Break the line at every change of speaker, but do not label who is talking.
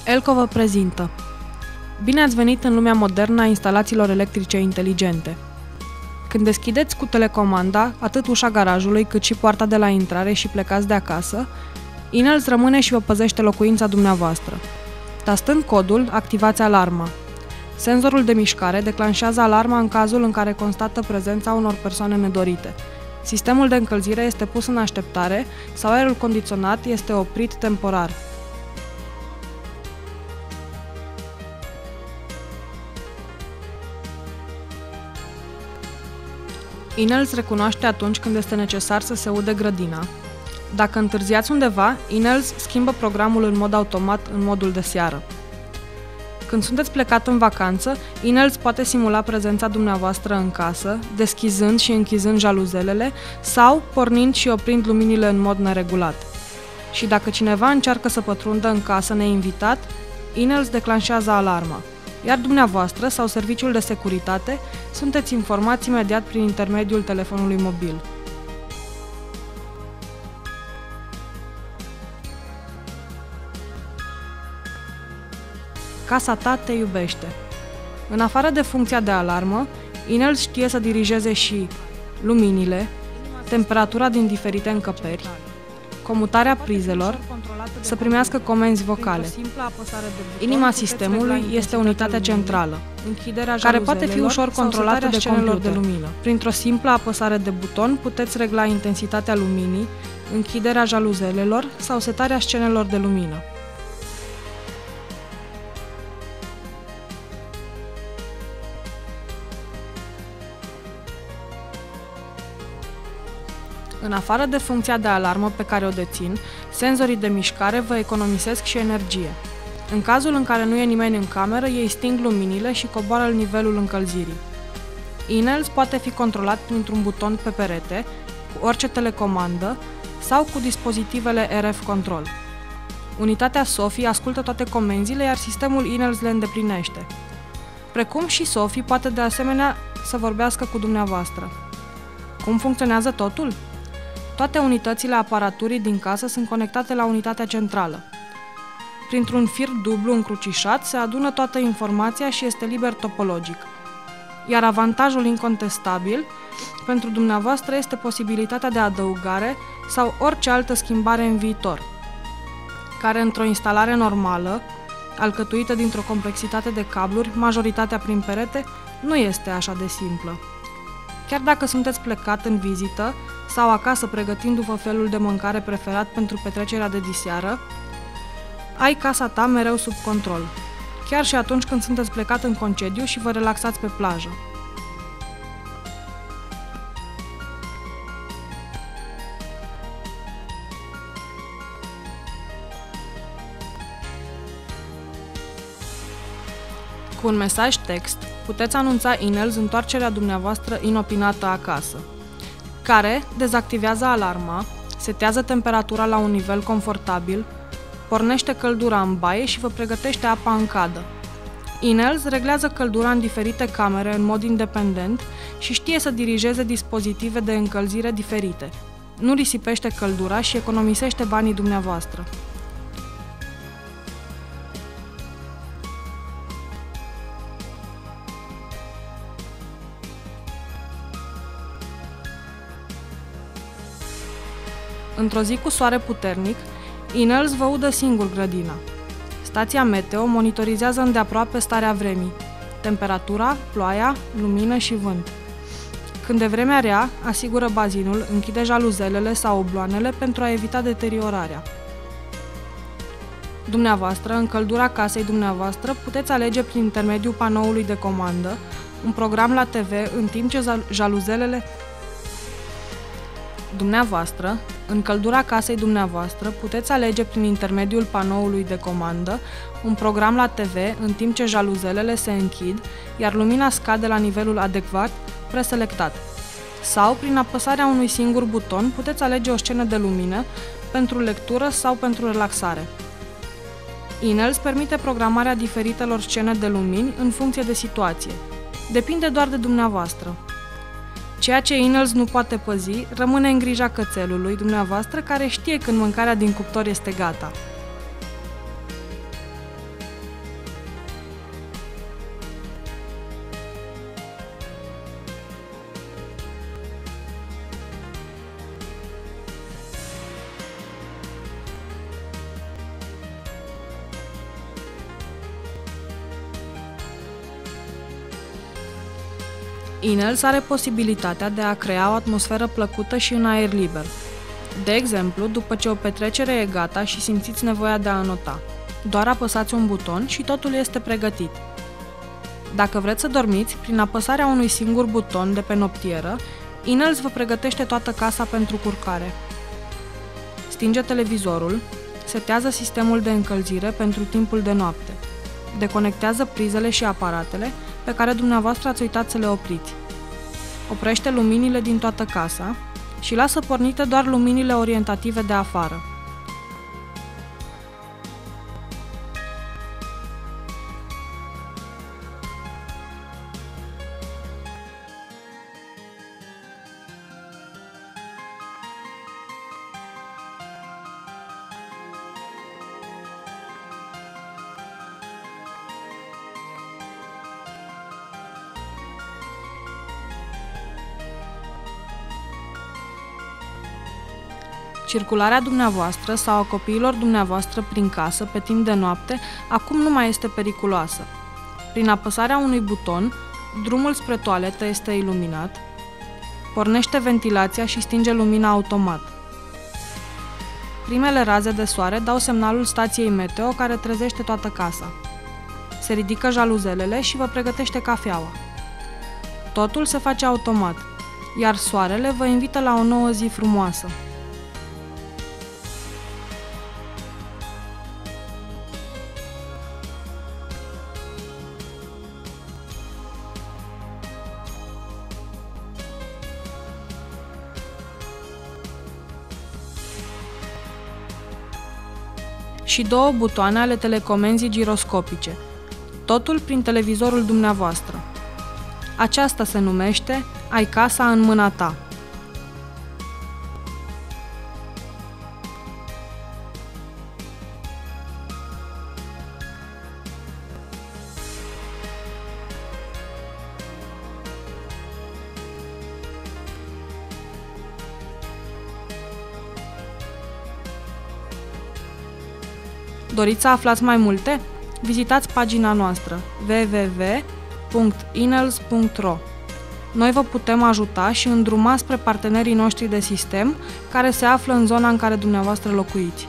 Elco vă prezintă. Bine ați venit în lumea modernă a instalațiilor electrice inteligente. Când deschideți cu telecomanda atât ușa garajului cât și poarta de la intrare și plecați de acasă, Inels rămâne și vă păzește locuința dumneavoastră. Tastând codul, activați alarma. Senzorul de mișcare declanșează alarma în cazul în care constată prezența unor persoane nedorite. Sistemul de încălzire este pus în așteptare sau aerul condiționat este oprit temporar. Inels recunoaște atunci când este necesar să se ude grădina. Dacă întârziați undeva, Inels schimbă programul în mod automat în modul de seară. Când sunteți plecat în vacanță, Inels poate simula prezența dumneavoastră în casă, deschizând și închizând jaluzelele sau pornind și oprind luminile în mod neregulat. Și dacă cineva încearcă să pătrundă în casă neinvitat, Inels declanșează alarma, iar dumneavoastră sau serviciul de securitate sunteți informați imediat prin intermediul telefonului mobil. Casa ta te iubește. În afară de funcția de alarmă, Inels știe să dirigeze și luminile, temperatura din diferite încăperi, comutarea prizelor, să primească comenzi vocale. Inima sistemului este unitatea centrală, care poate fi ușor controlată de computer. Printr-o simplă apăsare de buton puteți regla intensitatea luminii, închiderea jaluzelelor sau setarea scenelor de lumină. În afară de funcția de alarmă pe care o dețin, senzorii de mișcare vă economisesc și energie. În cazul în care nu e nimeni în cameră, ei sting luminile și coboară nivelul încălzirii. Inels poate fi controlat printr-un buton pe perete, cu orice telecomandă sau cu dispozitivele RF Control. Unitatea Sophie ascultă toate comenzile, iar sistemul Inels le îndeplinește. Precum și Sophie poate de asemenea să vorbească cu dumneavoastră. Cum funcționează totul? Toate unitățile aparaturii din casă sunt conectate la unitatea centrală. Printr-un fir dublu încrucișat se adună toată informația și este liber topologic. Iar avantajul incontestabil pentru dumneavoastră este posibilitatea de adăugare sau orice altă schimbare în viitor, care într-o instalare normală, alcătuită dintr-o complexitate de cabluri, majoritatea prin perete, nu este așa de simplă. Chiar dacă sunteți plecat în vizită sau acasă pregătindu-vă felul de mâncare preferat pentru petrecerea de diseară, ai casa ta mereu sub control, chiar și atunci când sunteți plecat în concediu și vă relaxați pe plajă. Cu un mesaj text, puteți anunța Inels întoarcerea dumneavoastră inopinată acasă, care dezactivează alarma, setează temperatura la un nivel confortabil, pornește căldura în baie și vă pregătește apa în cadă. Inels reglează căldura în diferite camere în mod independent și știe să dirigeze dispozitive de încălzire diferite. Nu risipește căldura și economisește banii dumneavoastră. Într-o zi cu soare puternic, Inels vă udă singur grădina. Stația meteo monitorizează îndeaproape starea vremii, temperatura, ploaia, lumină și vânt. Când e vremea rea, asigură bazinul, închide jaluzelele sau obloanele pentru a evita deteriorarea. Dumneavoastră, în căldura casei dumneavoastră, puteți alege prin intermediul panoului de comandă un program la TV în timp ce jaluzelele dumneavoastră, în căldura casei dumneavoastră, puteți alege prin intermediul panoului de comandă un program la TV în timp ce jaluzelele se închid, iar lumina scade la nivelul adecvat, preselectat. Sau, prin apăsarea unui singur buton, puteți alege o scenă de lumină pentru lectură sau pentru relaxare. Inels permite programarea diferitelor scene de lumini în funcție de situație. Depinde doar de dumneavoastră. Ceea ce Inels nu poate păzi rămâne în grija cățelului dumneavoastră, care știe când mâncarea din cuptor este gata. Inels are posibilitatea de a crea o atmosferă plăcută și în aer liber. De exemplu, după ce o petrecere e gata și simțiți nevoia de a anota, doar apăsați un buton și totul este pregătit. Dacă vreți să dormiți, prin apăsarea unui singur buton de pe noptieră, Inels vă pregătește toată casa pentru culcare. Stinge televizorul, setează sistemul de încălzire pentru timpul de noapte, deconectează prizele și aparatele pe care dumneavoastră ați uitat să le opriți. Oprește luminile din toată casa și lasă pornite doar luminile orientative de afară. Circularea dumneavoastră sau a copiilor dumneavoastră prin casă pe timp de noapte acum nu mai este periculoasă. Prin apăsarea unui buton, drumul spre toaletă este iluminat, pornește ventilația și stinge lumina automat. Primele raze de soare dau semnalul stației meteo care trezește toată casa. Se ridică jaluzelele și vă pregătește cafeaua. Totul se face automat, iar soarele vă invită la o nouă zi frumoasă. Și două butoane ale telecomenzii giroscopice, totul prin televizorul dumneavoastră. Aceasta se numește Ai casa în mâna ta. Doriți să aflați mai multe? Vizitați pagina noastră www.inels.ro. Noi vă putem ajuta și îndruma spre partenerii noștri de sistem care se află în zona în care dumneavoastră locuiți.